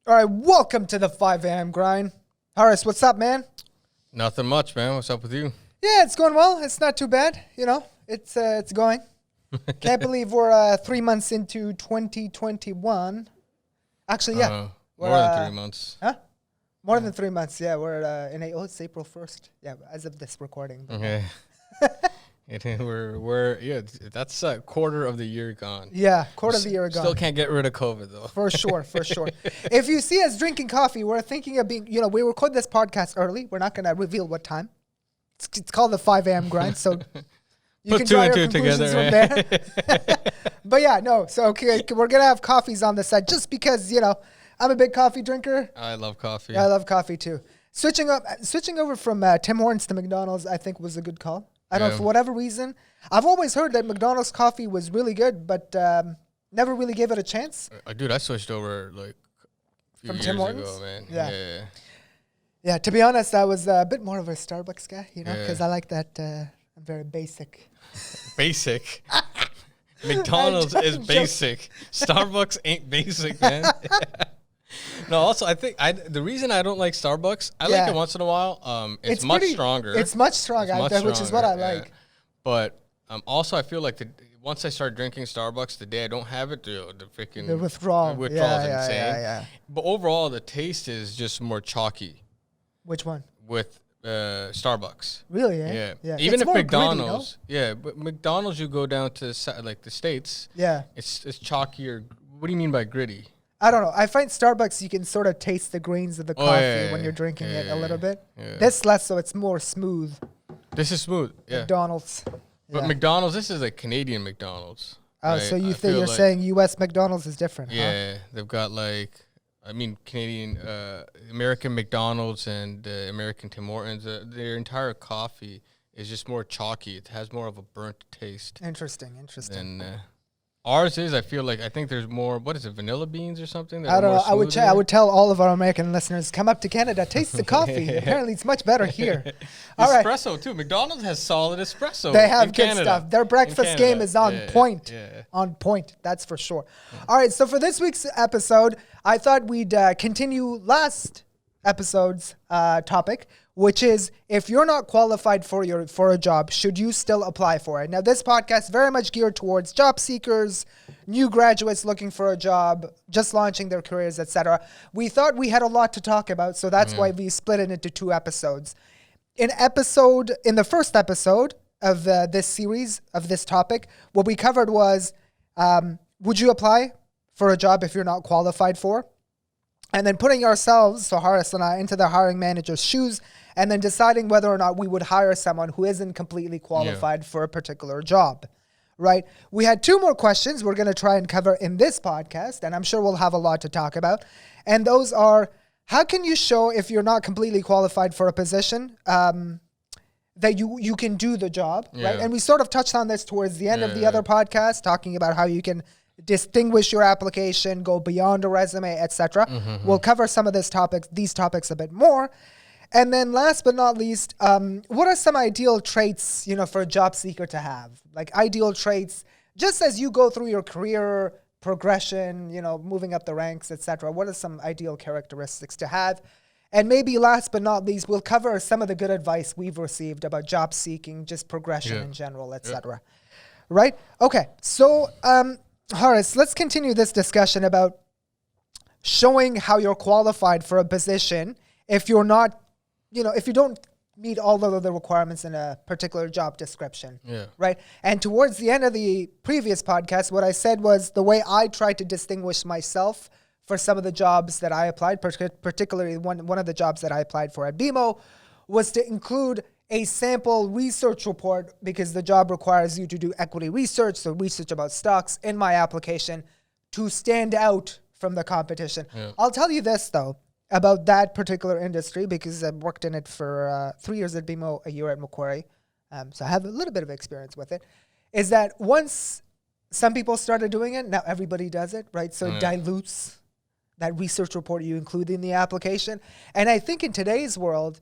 All right, welcome to the 5 a.m. grind. Horace, what's up, man? Nothing much, man. What's up with you? Yeah, it's going well. It's not too bad. It's going. Can't believe we're 3 months into 2021. Actually, yeah. More than 3 months. Huh? More than 3 months, yeah. We're it's April 1st. Yeah, as of this recording. Okay. That's a quarter of the year gone. Yeah, quarter of the year gone. Still can't get rid of COVID, though. For sure. If you see us drinking coffee, we're thinking of being, we record this podcast early. We're not going to reveal what time. It's called the 5 a.m. grind, so you can draw your conclusions from there. But yeah, no, so okay, we're going to have coffees on the side just because, I'm a big coffee drinker. I love coffee. I love coffee too. Switching over from Tim Hortons to McDonald's, I think was a good call. I don't know, for whatever reason. I've always heard that McDonald's coffee was really good, but never really gave it a chance. Dude, I switched over like a few from years Tim Hortons ago, man. Yeah. Yeah, to be honest, I was a bit more of a Starbucks guy, because I like that I'm very basic. Basic? McDonald's is basic. Starbucks ain't basic, man. No, also, I think the reason I don't like Starbucks, I like it once in a while. It's much stronger. It's much stronger, which is what I like. But also, I feel like once I start drinking Starbucks, the day I don't have it, the withdrawal. The withdrawal is insane. Yeah. But overall, the taste is just more chalky. Which one? With Starbucks. Really? Yeah. Even if McDonald's, gritty, no? But McDonald's, you go down to like the States. Yeah. It's chalkier. What do you mean by gritty? I don't know. I find Starbucks, you can sort of taste the grains of the coffee when you're drinking it a little bit. Yeah. This less so. It's more smooth. This is smooth. Yeah. McDonald's. But McDonald's, this is like Canadian McDonald's. Oh, right? So you're saying U.S. McDonald's is different? Yeah, they've got Canadian, American McDonald's and American Tim Hortons. Their entire coffee is just more chalky. It has more of a burnt taste. Interesting. And ours is, I think there's more, what is it, vanilla beans or something? I don't know. I would tell all of our American listeners, come up to Canada, taste the coffee. Apparently it's much better here. Espresso, too. McDonald's has solid espresso. They have good stuff. Their breakfast game is on point. Yeah. On point, that's for sure. Yeah. All right, so for this week's episode, I thought we'd continue last episode's topic, which is if you're not qualified for a job, should you still apply for it? Now, this podcast is very much geared towards job seekers, new graduates looking for a job, just launching their careers, etc. We thought we had a lot to talk about, so that's why we split it into 2 episodes. In the first episode of this series, of this topic, what we covered was, would you apply for a job if you're not qualified for? And then putting ourselves, so Horace and I, into the hiring manager's shoes, and then deciding whether or not we would hire someone who isn't completely qualified for a particular job, right? We had 2 more questions we're going to try and cover in this podcast, and I'm sure we'll have a lot to talk about. And those are, how can you show if you're not completely qualified for a position that you can do the job, right? And we sort of touched on this towards the end of the other podcast, talking about how you can distinguish your application, go beyond a resume, etc. We'll cover some of these topics a bit more. And then last but not least, what are some ideal traits, for a job seeker to have? Like ideal traits, just as you go through your career progression, moving up the ranks, etc. What are some ideal characteristics to have? And maybe last but not least, we'll cover some of the good advice we've received about job seeking, just progression in general, etc. Right? Okay. So, Horace, let's continue this discussion about showing how you're qualified for a position if you're not, if you don't meet all of the requirements in a particular job description. Yeah. Right? And towards the end of the previous podcast, what I said was the way I tried to distinguish myself for some of the jobs that I applied, particularly one of the jobs that I applied for at BMO, was to include a sample research report because the job requires you to do equity research, so research about stocks in my application to stand out from the competition. Yeah. I'll tell you this, though, about that particular industry because I've worked in it for 3 years at BMO, a year at Macquarie, so I have a little bit of experience with it, is that once some people started doing it, now everybody does it, right? So it dilutes that research report you include in the application. And I think in today's world,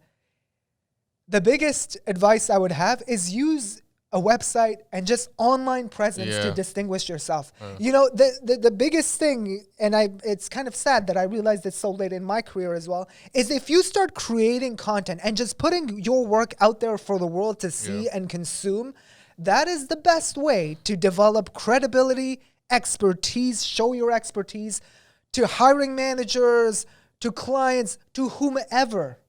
the biggest advice I would have is use a website, and just online presence to distinguish yourself. You know, the biggest thing, and it's kind of sad that I realized it so late in my career as well, is if you start creating content and just putting your work out there for the world to see and consume, that is the best way to develop credibility, expertise, show your expertise to hiring managers, to clients, to whomever.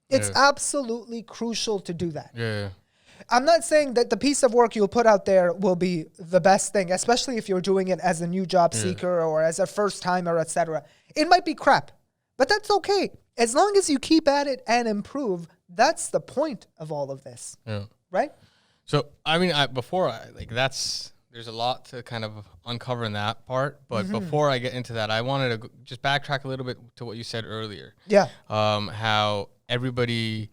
It's absolutely crucial to do that. Yeah. I'm not saying that the piece of work you'll put out there will be the best thing, especially if you're doing it as a new job seeker or as a first timer, etc. It might be crap, but that's okay. As long as you keep at it and improve, that's the point of all of this. Yeah. Right? So, I mean, there's a lot to kind of uncover in that part. But before I get into that, I wanted to just backtrack a little bit to what you said earlier. Yeah. How everybody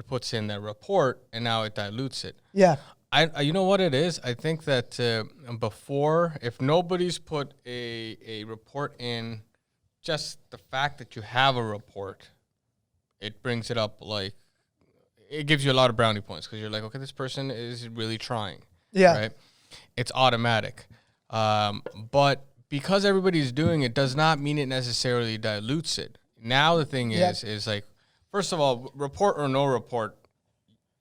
puts in their report and now it dilutes it. Yeah. You know what it is? I think that before, if nobody's put a report in, just the fact that you have a report, it brings it up like, it gives you a lot of brownie points because you're like, okay, this person is really trying. Yeah. Right? It's automatic. But because everybody's doing it does not mean it necessarily dilutes it. Now the thing is like, first of all, report or no report,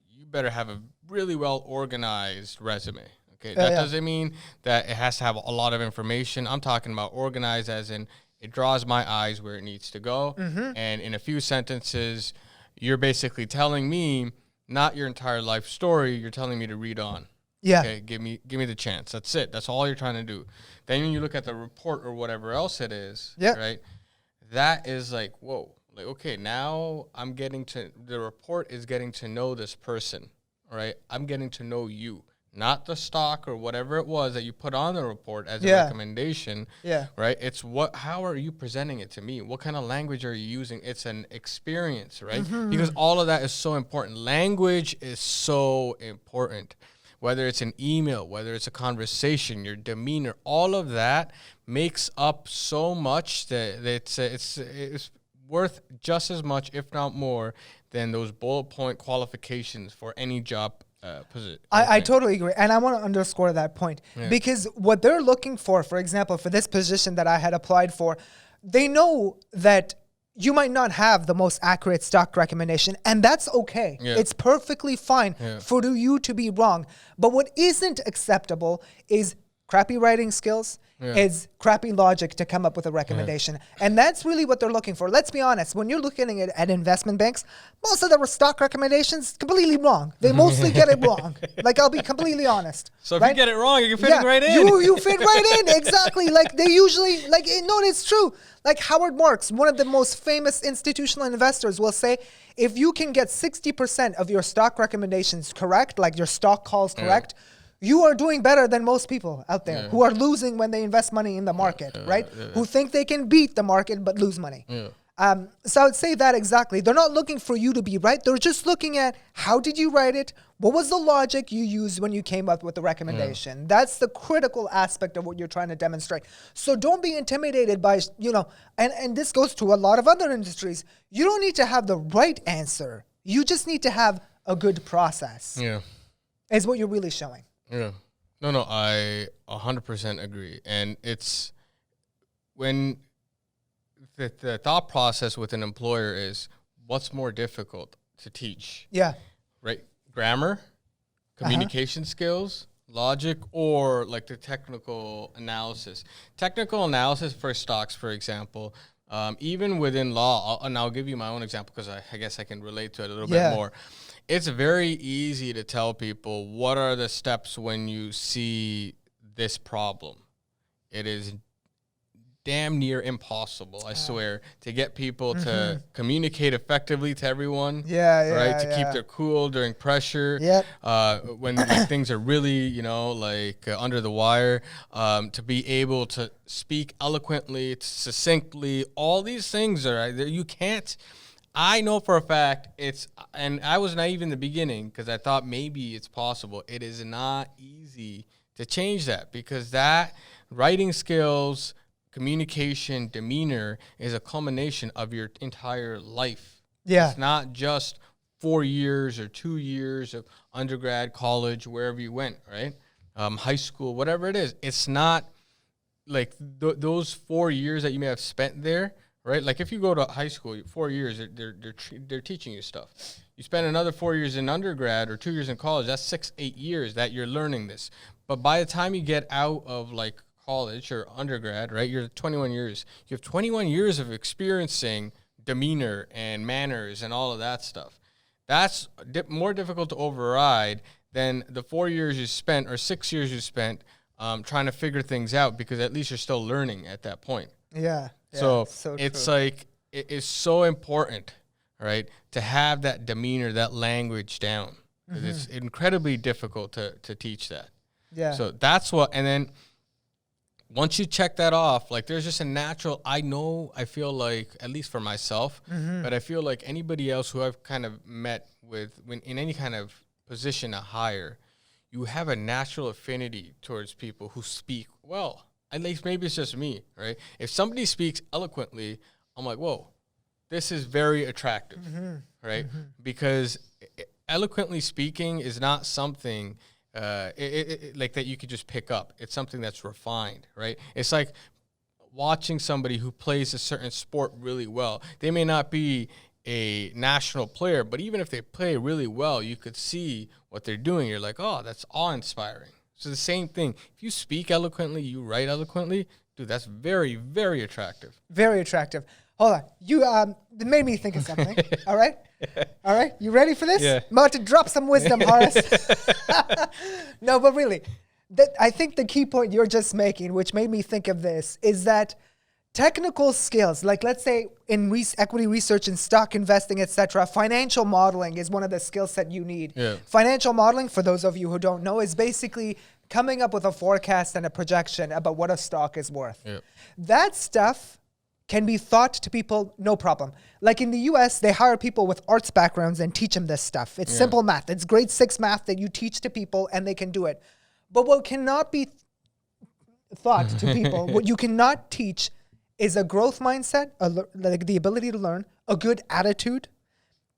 you better have a really well organized resume. Okay, that doesn't mean that it has to have a lot of information. I'm talking about organized as in it draws my eyes where it needs to go. And in a few sentences, you're basically telling me not your entire life story. You're telling me to read on. Yeah. Okay, give me the chance. That's it. That's all you're trying to do. Then when you look at the report or whatever else it is, right? That is like, whoa. Like, okay, now the report is getting to know this person, right? I'm getting to know you, not the stock or whatever it was that you put on the report as a recommendation, right? It's how are you presenting it to me? What kind of language are you using? It's an experience, right? Because all of that is so important. Language is so important. Whether it's an email, whether it's a conversation, your demeanor, all of that makes up so much that it's worth just as much, if not more, than those bullet point qualifications for any job position. I totally agree. And I want to underscore that point because what they're looking for example, for this position that I had applied for, they know that you might not have the most accurate stock recommendation, and that's okay. Yeah. It's perfectly fine for you to be wrong. But what isn't acceptable is crappy writing skills, is crappy logic to come up with a recommendation. And that's really what they're looking for. Let's be honest. When you're looking at investment banks, most of the stock recommendations completely wrong. They mostly get it wrong. Like, I'll be completely honest. So if you get it wrong, you're fitting right in. You fit right in. Exactly. Like, they usually, it's true. Like Howard Marks, one of the most famous institutional investors, will say, if you can get 60% of your stock recommendations correct, like your stock calls correct, you are doing better than most people out there who are losing when they invest money in the market, right? Who think they can beat the market but lose money. So I would say that exactly. They're not looking for you to be right. They're just looking at how did you write it? What was the logic you used when you came up with the recommendation? That's the critical aspect of what you're trying to demonstrate. So don't be intimidated by, and this goes to a lot of other industries. You don't need to have the right answer. You just need to have a good process. Is what you're really showing. Yeah. No, I 100% agree. And it's when the thought process with an employer is what's more difficult to teach? Right? Grammar, communication skills, logic, or like the technical analysis. Technical analysis for stocks, for example, even within law, and I'll give you my own example because I guess I can relate to it a little bit more. It's very easy to tell people what are the steps when you see this problem. It is damn near impossible, I swear, to get people to communicate effectively to everyone. To keep their cool during pressure. When things are really, under the wire. To be able to speak eloquently, succinctly. All these things you can't. I know for a fact and I was naive in the beginning because I thought maybe it's possible. It is not easy to change that because that writing skills, communication, demeanor is a culmination of your entire life. It's not just 4 years or 2 years of undergrad, college, wherever you went, right? High school, whatever it is. It's not like those 4 years that you may have spent there, right? Like if you go to high school, 4 years, they're teaching you stuff. You spend another 4 years in undergrad or 2 years in college. That's 6-8 years that you're learning this. But by the time you get out of like college or undergrad, right, you're 21 years. You have 21 years of experiencing demeanor and manners and all of that stuff. That's more difficult to override than the 4 years you spent or 6 years you spent trying to figure things out, because at least you're still learning at that point. Yeah. So it's true. Like it is so important, right, to have that demeanor, that language down, because it's incredibly difficult to teach that. Yeah. So that's what, and then once you check that off, like there's just a natural, I feel like, at least for myself, but I feel like anybody else who I've kind of met with in any kind of position to hire, you have a natural affinity towards people who speak well. At least maybe it's just me, right? If somebody speaks eloquently, I'm like, whoa, this is very attractive, right? Because eloquently speaking is not something like that you could just pick up. It's something that's refined, right? It's like watching somebody who plays a certain sport really well. They may not be a national player, but even if they play really well, you could see what they're doing. You're like, oh, that's awe-inspiring. So the same thing. If you speak eloquently, you write eloquently, dude, that's very, very attractive. Very attractive. Hold on. You it made me think of something. All right? All right? You ready for this? Yeah. I'm about to drop some wisdom, Horace. No, but really, I think the key point you're just making, which made me think of this, is that technical skills, like let's say in equity research and stock investing, etc., financial modeling is one of the skill set you need. Yeah. Financial modeling, for those of you who don't know, is basically coming up with a forecast and a projection about what a stock is worth. Yeah. That stuff can be taught to people, no problem. Like in the US, they hire people with arts backgrounds and teach them this stuff. It's simple math. It's grade 6 math that you teach to people and they can do it. But what cannot be taught to people, what you cannot teach, is a growth mindset, like the ability to learn, a good attitude,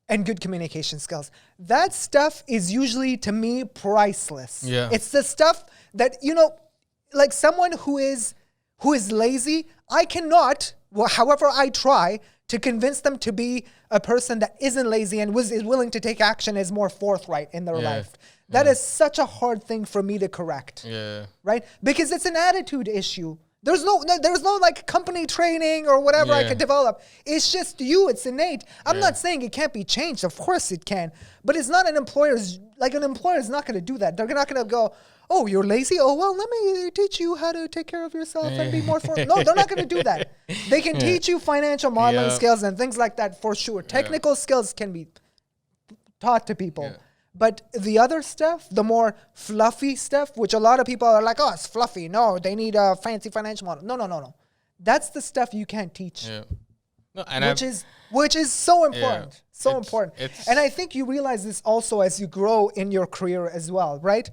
and good communication skills. That stuff is usually, to me, priceless. Yeah. It's the stuff that, like someone who is lazy, I cannot, however I try, to convince them to be a person that isn't lazy and is willing to take action, is more forthright in their life. That is such a hard thing for me to correct. Yeah. Right? Because it's an attitude issue. There's no like company training or whatever I could develop. It's just you. It's innate. I'm not saying it can't be changed. Of course it can. But it's not an employer's not going to do that. They're not going to go, oh, you're lazy? Oh, well, let me teach you how to take care of yourself and be more No, they're not going to do that. They can teach you financial modeling skills and things like that for sure. Technical skills can be taught to people. Yeah. But the other stuff, the more fluffy stuff, which a lot of people are like, oh, it's fluffy. No, they need a fancy financial model. No. That's the stuff you can't teach. Yeah. No, and which is so important. Yeah, so important. And I think you realize this also as you grow in your career as well, right?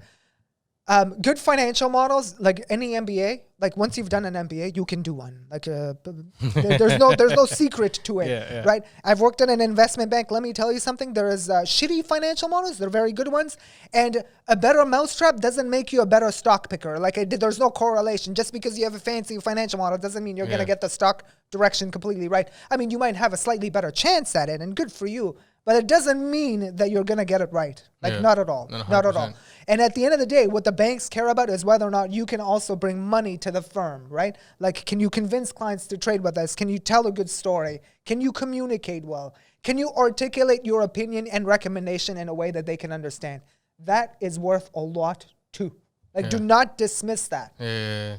Good financial models, like any MBA, like once you've done an MBA, you can do one. Like there's no secret to it, right? I've worked at an investment bank. Let me tell you something. There is shitty financial models. They're very good ones. And a better mousetrap doesn't make you a better stock picker. Like there's no correlation. Just because you have a fancy financial model doesn't mean you're going to get the stock direction completely right. I mean, you might have a slightly better chance at it, and good for you. But it doesn't mean that you're going to get it right. Like, not at all. 100%. Not at all. And at the end of the day, what the banks care about is whether or not you can also bring money to the firm, right? Like, can you convince clients to trade with us? Can you tell a good story? Can you communicate well? Can you articulate your opinion and recommendation in a way that they can understand? That is worth a lot, too. Like, do not dismiss that. Yeah.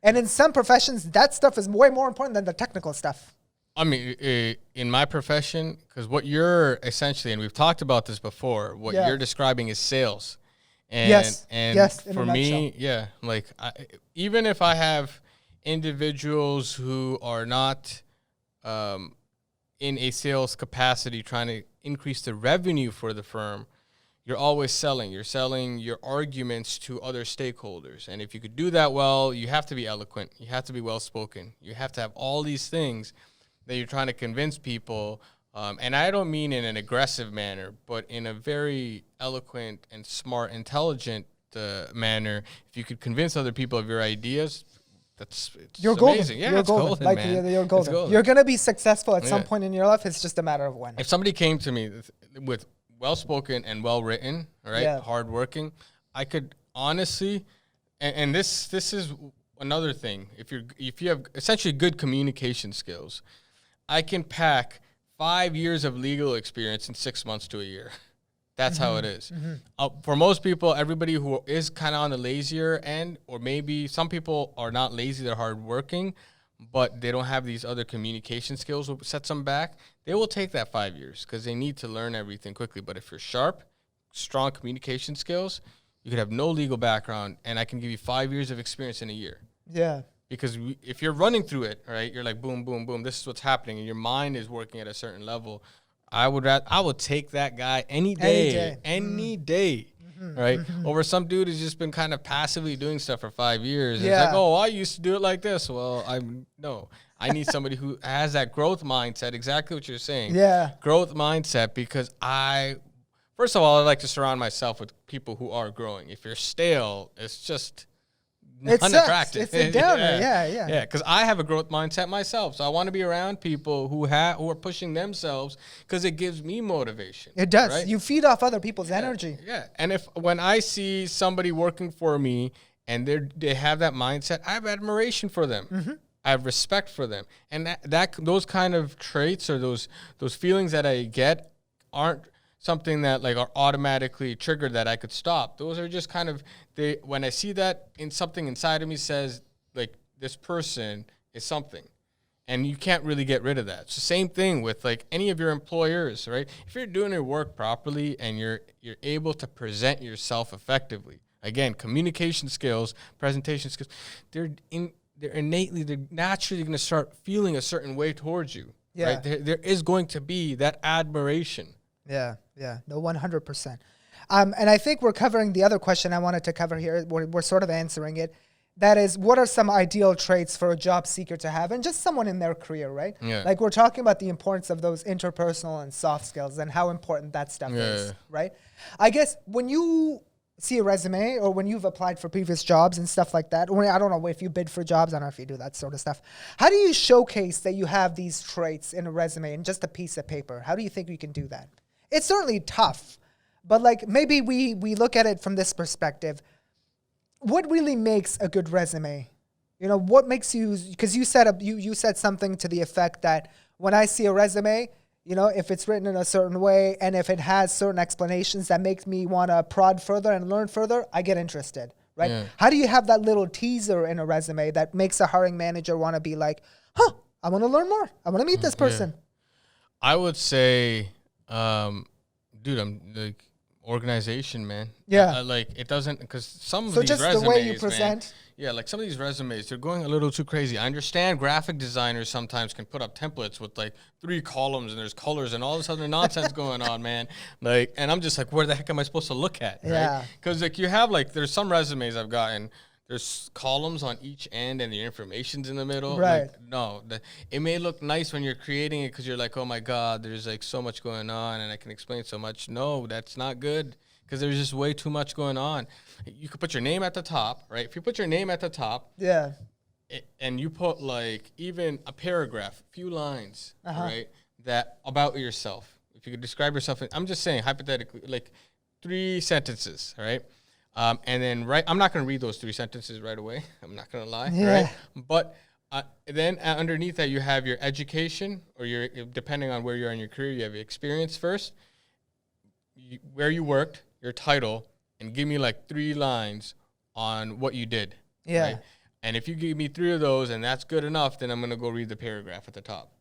And in some professions, that stuff is way more important than the technical stuff. I mean, in my profession, because what you're essentially, and we've talked about this before, what you're describing is sales. And, yes, for me, like even if I have individuals who are not in a sales capacity trying to increase the revenue for the firm, you're always selling. You're selling your arguments to other stakeholders. And if you could do that well, you have to be eloquent. You have to be well-spoken. You have to have all these things that you're trying to convince people And I don't mean in an aggressive manner, but in a very eloquent and smart, intelligent manner. If you could convince other people of your ideas, it's you're amazing. Golden. Yeah, you're it's golden. golden, man. You're golden. It's golden. You're going to be successful at some point in your life. It's just a matter of when. If somebody came to me with well-spoken and well-written, right, hard-working, I could honestly, and this is another thing. If you have essentially good communication skills, I can pack 5 years of legal experience in 6 months to a year. That's how it is. For most people, everybody who is kind of on the lazier end, or maybe some people are not lazy, they're hardworking, but they don't have these other communication skills that sets them back, they will take that 5 years because they need to learn everything quickly. But if you're sharp, strong communication skills, you could have no legal background, and I can give you 5 years of experience in a year. Yeah. Because if you're running through it, right, you're like, boom, boom, boom, this is what's happening, and your mind is working at a certain level, I would take that guy any day. Right? Over some dude who's just been kind of passively doing stuff for 5 years. Yeah. It's like, oh, I used to do it like this. Well, I need somebody who has that growth mindset, exactly what you're saying. Yeah. Growth mindset, because first of all, I like to surround myself with people who are growing. If you're stale, it's just unattractive. It's a downer. Yeah. Because I have a growth mindset myself, so I want to be around people who are pushing themselves, because it gives me motivation. It does. Right? You feed off other people's energy. Yeah, and when I see somebody working for me and they have that mindset, I have admiration for them. I have respect for them, and those kind of traits or those feelings that I get aren't something that like are automatically triggered that I could stop. Those are just kind of when I see that in something inside of me says like this person is something, and you can't really get rid of that. It's the same thing with like any of your employers, right? If you're doing your work properly and you're able to present yourself effectively, again, communication skills, presentation skills, they're naturally going to start feeling a certain way towards you. Yeah. Right? There is going to be that admiration. Yeah. No, 100%. And I think we're covering the other question I wanted to cover here. We're sort of answering it. That is, what are some ideal traits for a job seeker to have, and just someone in their career, right? Yeah. Like we're talking about the importance of those interpersonal and soft skills and how important that stuff is, right? I guess when you see a resume or when you've applied for previous jobs and stuff like that, or I don't know if you bid for jobs, I don't know if you do that sort of stuff. How do you showcase that you have these traits in a resume and just a piece of paper? How do you think you can do that? It's certainly tough, but like maybe we look at it from this perspective. What really makes a good resume? You know, what makes you, because you said something to the effect that when I see a resume, you know, if it's written in a certain way and if it has certain explanations that make me want to prod further and learn further, I get interested, right? Yeah. How do you have that little teaser in a resume that makes a hiring manager want to be like, I want to learn more. I want to meet this person. I would say, dude, I'm like organization, man. Yeah. Like it doesn't, because some of these resumes, just the way you present. Man, like some of these resumes, they're going a little too crazy. I understand graphic designers sometimes can put up templates with like 3 columns and there's colors and all this other nonsense going on, man. Like, and I'm just like, where the heck am I supposed to look at? Yeah. Right? Because like you have like, there's some resumes I've gotten, there's columns on each end and the information's in the middle. Right. Like, it may look nice when you're creating it because you're like, oh my God, there's like so much going on and I can explain so much. No, that's not good because there's just way too much going on. You could put your name at the top, right? If you put your name at the top, and you put like even a paragraph, few lines, right, that about yourself. If you could describe yourself, I'm just saying hypothetically, like 3 sentences, right? And then, I'm not going to read those 3 sentences right away. I'm not going to lie, right? But then underneath that, you have your education, or depending on where you are in your career, you have your experience first, where you worked, your title, and give me like 3 lines on what you did. Yeah. Right? And if you give me 3 of those and that's good enough, then I'm going to go read the paragraph at the top,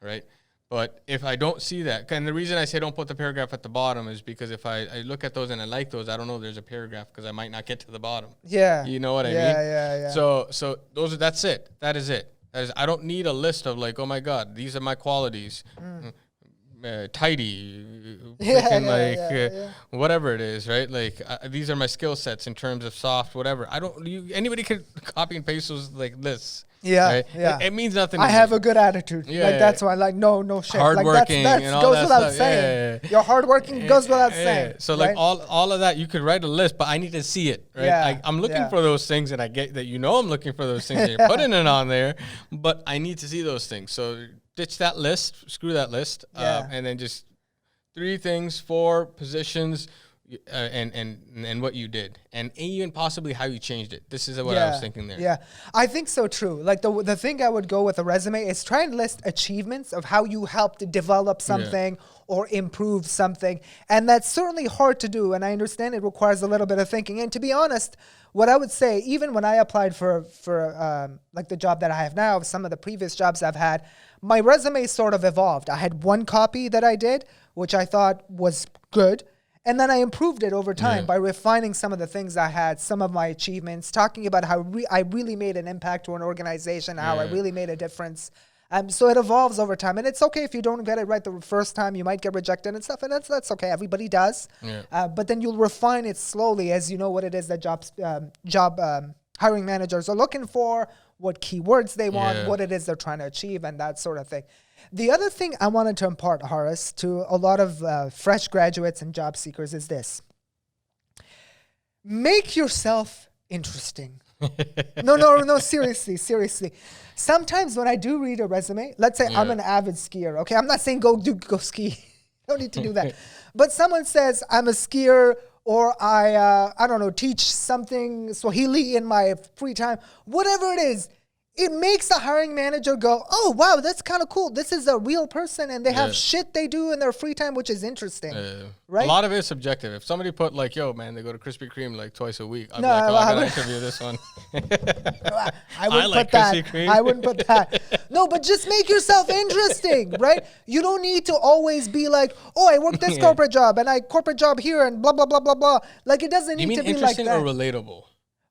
right? But if I don't see that, and the reason I say don't put the paragraph at the bottom is because if I look at those and I like those, I don't know there's a paragraph because I might not get to the bottom. Yeah. You know what I mean? Yeah. So that's it. That is it. I don't need a list of like, oh my God, these are my qualities. Tidy, whatever it is, right? Like these are my skill sets in terms of soft, whatever. Anybody could copy and paste those like this. Yeah, right? yeah. It means nothing. I have a good attitude. Yeah, like that's why, like no shit. Hardworking like and all goes that without stuff. saying. Yeah. You're hardworking goes without saying. So right? like all of that, you could write a list, but I need to see it. Right? Yeah, I'm looking for those things, and I get that I'm looking for those things, and you're putting it on there, but I need to see those things. So ditch that list, screw that list, and then just 3 things, 4 positions. And what you did, and even possibly how you changed it. This is what I was thinking there. Yeah, I think so too. Like the thing I would go with a resume is try and list achievements of how you helped develop something or improve something, and that's certainly hard to do. And I understand it requires a little bit of thinking. And to be honest, what I would say, even when I applied for like the job that I have now, some of the previous jobs I've had, my resume sort of evolved. I had one copy that I did, which I thought was good. And then I improved it over time by refining some of the things I had, some of my achievements, talking about how I really made an impact to an organization, how I really made a difference. So it evolves over time. And it's okay if you don't get it right the first time. You might get rejected and stuff, and that's okay. Everybody does. Yeah. But then you'll refine it slowly as you know what it is that job hiring managers are looking for, what keywords they want, what it is they're trying to achieve, and that sort of thing. The other thing I wanted to impart, Horace, to a lot of fresh graduates and job seekers is this. Make yourself interesting. No, seriously. Sometimes when I do read a resume, let's say I'm an avid skier, okay? I'm not saying go ski. Don't need to do that. But someone says I'm a skier, or I don't know, teach something Swahili in my free time, whatever it is. It makes the hiring manager go, oh, wow, that's kind of cool. This is a real person, and they have shit they do in their free time, which is interesting. Right? A lot of it is subjective. If somebody put like, yo, man, they go to Krispy Kreme like twice a week, I'd be like, oh, I got to interview this one. I wouldn't put that. No, but just make yourself interesting, right? You don't need to always be like, oh, I work this corporate job, and I corporate job here, and blah, blah, blah, blah, blah. Like, it doesn't need to be like that. You mean interesting or relatable?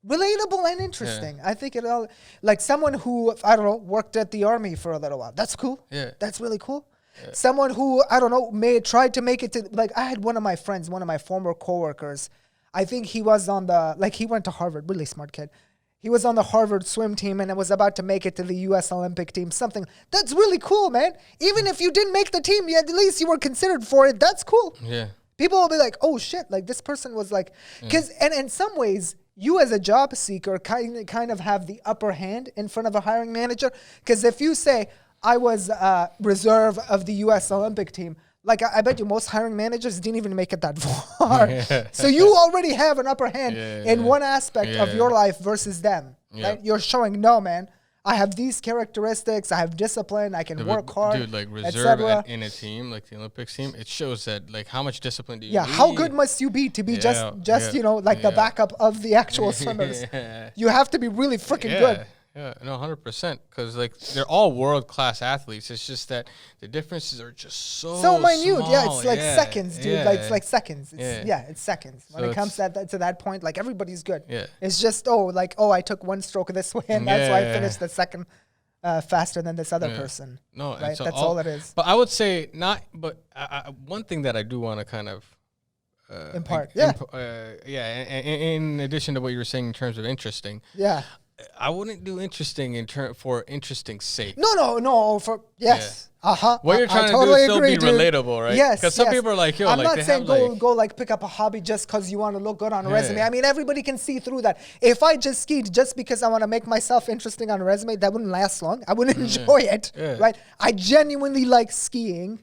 Relatable and interesting. I think it all, like someone who, I don't know, worked at the army for a little while. That's cool. Yeah. That's really cool. Yeah. Someone who, I don't know, tried to make it to, like I had one of my friends, one of my former coworkers. I think he was on he went to Harvard, really smart kid. He was on the Harvard swim team and was about to make it to the U.S. Olympic team. Something that's really cool, man. Even if you didn't make the team, at least you were considered for it. That's cool. Yeah. People will be like, oh shit, like this person was like, because, and in some ways, you as a job seeker kind of have the upper hand in front of a hiring manager. Because if you say, I was reserve of the U.S. Olympic team, like I bet you most hiring managers didn't even make it that far. So you already have an upper hand in one aspect of your life versus them. Right? You're showing, no, man, I have these characteristics. I have discipline. I can work hard. Dude, like reserve in a team, like the Olympics team, it shows that like how much discipline do you need? How good must you be to be just you know, like the backup of the actual swimmers? You have to be really freaking good. Yeah, no, 100%. Because like they're all world-class athletes. It's just that the differences are just so minute. Small. Yeah, it's like seconds, dude. Like it's like seconds. It's seconds. When it comes to that point, like everybody's good. Yeah. It's just I took one stroke this way, and that's why I finished the second faster than this other person. No, right. So that's all it is. But I would say not. But one thing that I do want to kind of impart. In addition to what you were saying in terms of interesting. Yeah. I wouldn't do interesting for interesting's sake. No. Yes. What you're trying to do is still be relatable, right? Yes. Because some people are like, yo, I'm like, not saying go like pick up a hobby just because you want to look good on a resume. I mean, everybody can see through that. If I just skied just because I want to make myself interesting on a resume, that wouldn't last long. I wouldn't enjoy it, right? I genuinely like skiing,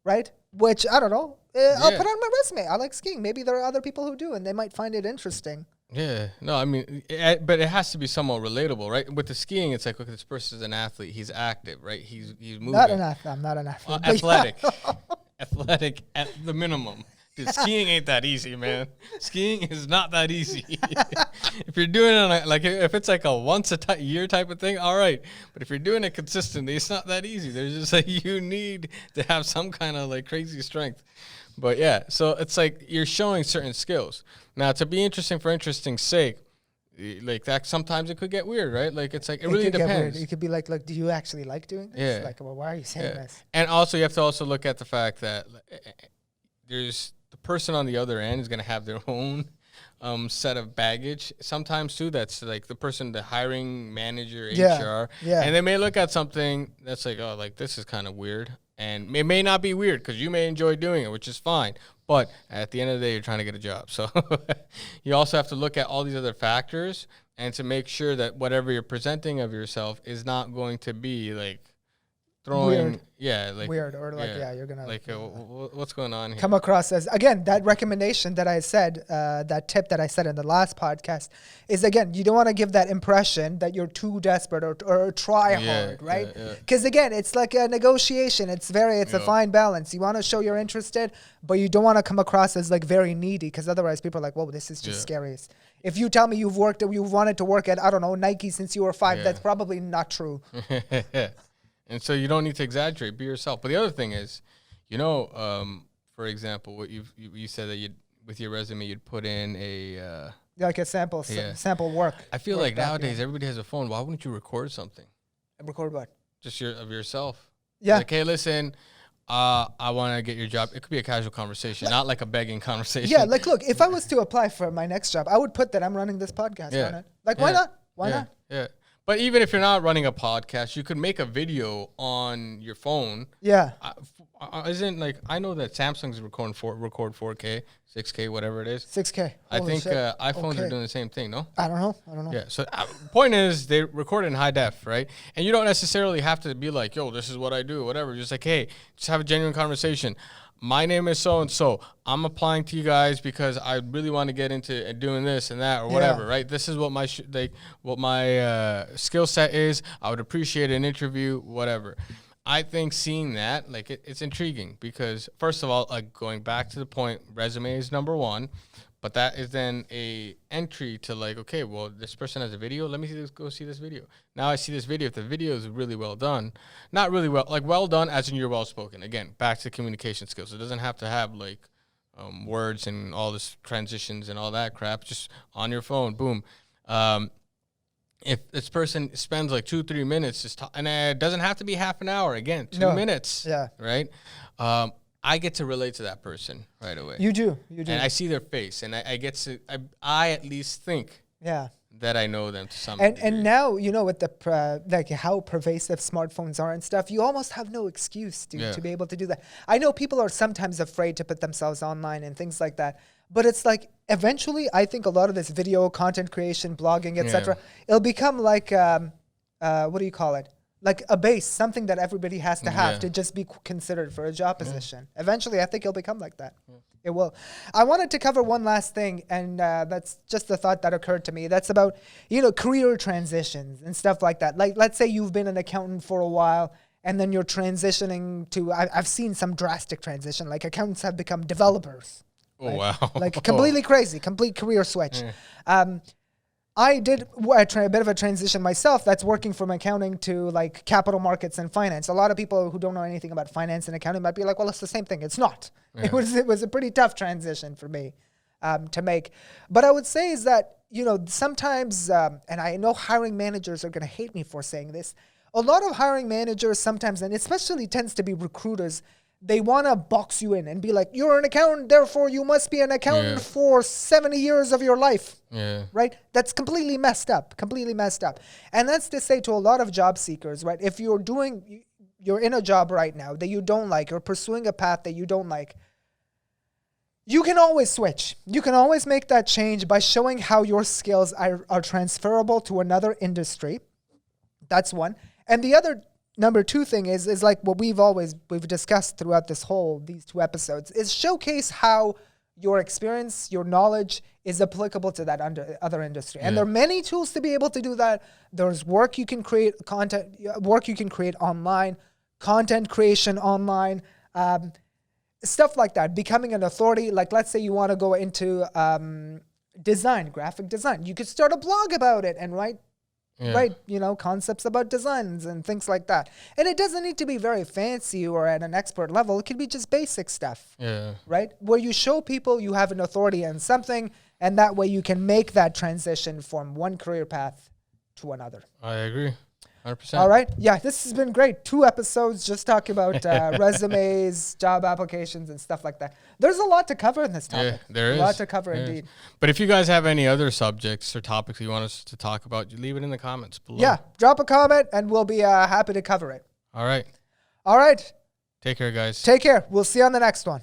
right? Which I don't know. I'll put on my resume. I like skiing. Maybe there are other people who do, and they might find it interesting. Yeah, no, I mean, but it has to be somewhat relatable, right? With the skiing, it's like, look, this person's an athlete. He's active, right? He's moving. Not an athlete. I'm not an athlete. Athletic. Athletic at the minimum. Dude, skiing ain't that easy, man. Skiing is not that easy. If you're doing it if it's like a once a year type of thing, all right. But if you're doing it consistently, it's not that easy. There's just like you need to have some kind of like crazy strength. But yeah, so it's like you're showing certain skills. Now, to be interesting for interesting's sake, like that, sometimes it could get weird, right? Like it's like it really depends. It could be like, look, do you actually like doing this? Yeah. Like, well, why are you saying this? And also, you have to also look at the fact that there's the person on the other end is going to have their own set of baggage sometimes too. That's like the person, the hiring manager, Yeah. HR, Yeah. and they may look at something that's like, oh, like this is kind of weird, and it may not be weird because you may enjoy doing it, which is fine. But at the end of the day, you're trying to get a job, so you also have to look at all these other factors and to make sure that whatever you're presenting of yourself is not going to be like throwing, weird, or like, you're gonna like, what's going on here? Come across as, again, that recommendation that I said, that tip that I said in the last podcast is, again, you don't want to give that impression that you're too desperate or try hard, right? Because again, it's like a negotiation. It's a fine balance. You want to show you're interested, but you don't want to come across as like very needy, because otherwise people are like, whoa, this is just scary. If you tell me you've wanted to work at, I don't know, Nike since you were 5, that's probably not true. And so you don't need to exaggerate. Be yourself. But the other thing is, for example, what you said that with your resume you'd put in a like a sample work. I feel like nowadays everybody has a phone. Why wouldn't you record something? Record what? Just of yourself. Yeah. Like, hey, listen, I want to get your job. It could be a casual conversation, not like a begging conversation. Yeah, like, look, if I was to apply for my next job, I would put that I'm running this podcast on it. Like, why not? Why not? Yeah. But even if you're not running a podcast, you could make a video on your phone. Yeah. Isn't like, I know that Samsung's record 4K, 6K, whatever it is. 6K. I think iPhones are doing the same thing, no? I don't know. Yeah. So point is, they record in high def, right? And you don't necessarily have to be like, yo, this is what I do, whatever. Just like, hey, just have a genuine conversation. My name is so-and-so. I'm applying to you guys because I really want to get into doing this and that or whatever, right? This is what my skill set is. I would appreciate an interview, whatever. I think seeing that, like, it's intriguing because, first of all, going back to the point, resume is number one. But that is then a entry to like, okay, well, this person has a video. Let me go see this video. Now I see this video. If the video is really well done, not really well, like well done as in you're well spoken. Again, back to communication skills. It doesn't have to have like words and all this transitions and all that crap. Just on your phone, boom. If this person spends like 2-3 minutes just and it doesn't have to be half an hour. Again, 2 minutes. Yeah. Right. I get to relate to that person right away. You do. And I see their face, and I get to, I at least think that I know them to some degree. And now, with the, like how pervasive smartphones are and stuff, you almost have no excuse to be able to do that. I know people are sometimes afraid to put themselves online and things like that, but it's like, eventually, I think a lot of this video, content creation, blogging, etc., it'll become like, what do you call it? Like a base, something that everybody has to have to just be considered for a job position. Eventually, I think it'll become like that. It will. I wanted to cover one last thing, and that's just a thought that occurred to me. That's about, career transitions and stuff like that. Like, let's say you've been an accountant for a while, and then you're transitioning to, I've seen some drastic transition, like accountants have become developers. Oh, wow. Like completely crazy, complete career switch. I did a bit of a transition myself. That's working from accounting to like capital markets and finance. A lot of people who don't know anything about finance and accounting might be like, well, it's the same thing. It's not. It was a pretty tough transition for me to make. But I would say is that, sometimes, and I know hiring managers are going to hate me for saying this, a lot of hiring managers sometimes, and especially tends to be recruiters, they want to box you in and be like, you're an accountant, therefore you must be an accountant for 70 years of your life. Right? That's completely messed up. And that's to say to a lot of job seekers, right? If you're in a job right now that you don't like or pursuing a path that you don't like, you can always switch. You can always make that change by showing how your skills are transferable to another industry. That's one. And the other number two thing is like what we've discussed throughout these 2 episodes, is showcase how your experience, your knowledge is applicable to that other industry. And there are many tools to be able to do that. There's work you can create, online, content creation online, stuff like that. Becoming an authority, like let's say you want to go into design, graphic design. You could start a blog about it and write concepts about designs and things like that. And it doesn't need to be very fancy or at an expert level. It could be just basic stuff, right? Where you show people you have an authority in something, and that way you can make that transition from one career path to another. I agree. 100%. All right. Yeah, this has been great. 2 episodes just talking about resumes, job applications, and stuff like that. There's a lot to cover in this topic. Yeah, there is. A lot to cover indeed. But if you guys have any other subjects or topics you want us to talk about, you leave it in the comments below. Yeah, drop a comment and we'll be happy to cover it. All right. All right. Take care, guys. Take care. We'll see you on the next one.